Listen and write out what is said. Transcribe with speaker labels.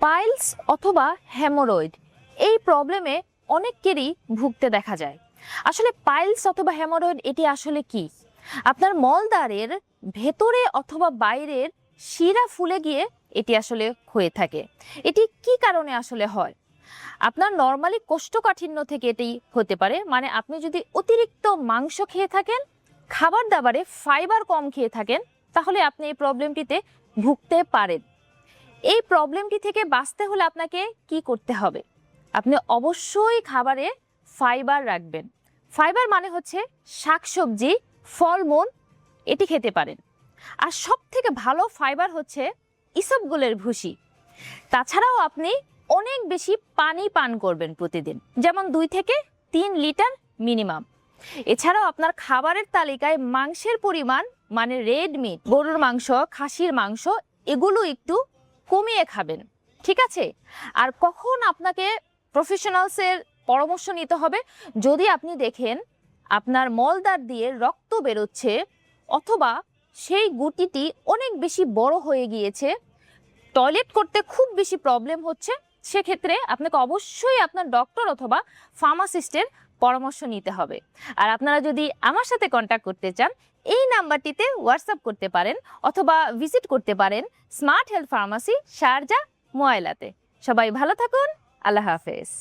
Speaker 1: Piles অথবা haemorrhoid এই প্রবলেমে অনেকেরই ভুগতে দেখা যায়। আসলে পাইলস অথবা হেমোরয়েড এটি আসলে কি? আপনার মলদ্বারের ভেতরে অথবা বাইরের শিরা ফুলে গিয়ে এটি আসলে হয়ে থাকে। এটি কি কারণে আসলে হয়? আপনার নর্মালি কোষ্ঠকাঠিন্য থেকে এটি হতে পারে, মানে আপনি যদি অতিরিক্ত মাংস খেয়ে থাকেন, খাবার দাবারে ফাইবার কম খেয়ে থাকেন, তাহলে আপনি এই প্রবলেমটিতে ভুগতে পারেন। এই প্রবলেমটি থেকে বাঁচতে হলে আপনাকে কি করতে হবে? আপনি অবশ্যই খাবারে ফাইবার রাখবেন। ফাইবার মানে হচ্ছে শাকসবজি, ফলমূল, এটি খেতে পারেন। আর সব থেকে ভালো ফাইবার হচ্ছে ইসবগুলের ভুসি। তাছাড়াও আপনি অনেক বেশি পানি পান করবেন প্রতিদিন, যেমন 2 থেকে 3 লিটার মিনিমাম। এছাড়াও আপনার খাবারের তালিকায় মাংসের পরিমাণ, মানে রেড মিট, গরুর মাংস, খাসির মাংস, এগুলো একটু কমিয়ে খাবেন, ঠিক আছে? আর কখন আপনাকে প্রফেশনালসের পরামর্শ নিতে হবে? যদি আপনি দেখেন আপনার মলদ্বার দিয়ে রক্ত বেরোচ্ছে অথবা সেই গুটিটি অনেক বেশি বড় হয়ে গিয়েছে, টয়লেট করতে খুব বেশি প্রবলেম হচ্ছে, সেক্ষেত্রে আপনাকে অবশ্যই আপনার ডক্টর অথবা ফার্মাসিস্টের পরামর্শ নিতে হবে। আর আপনারা যদি আমার সাথে কন্ট্যাক্ট করতে চান, এই নাম্বারটিতে হোয়াটসঅ্যাপ করতে পারেন অথবা ভিজিট করতে পারেন স্মার্ট হেলথ ফার্মাসি, শারজাহ, মুয়াইলাতে। সবাই ভালো থাকুন। আল্লাহ হাফেজ।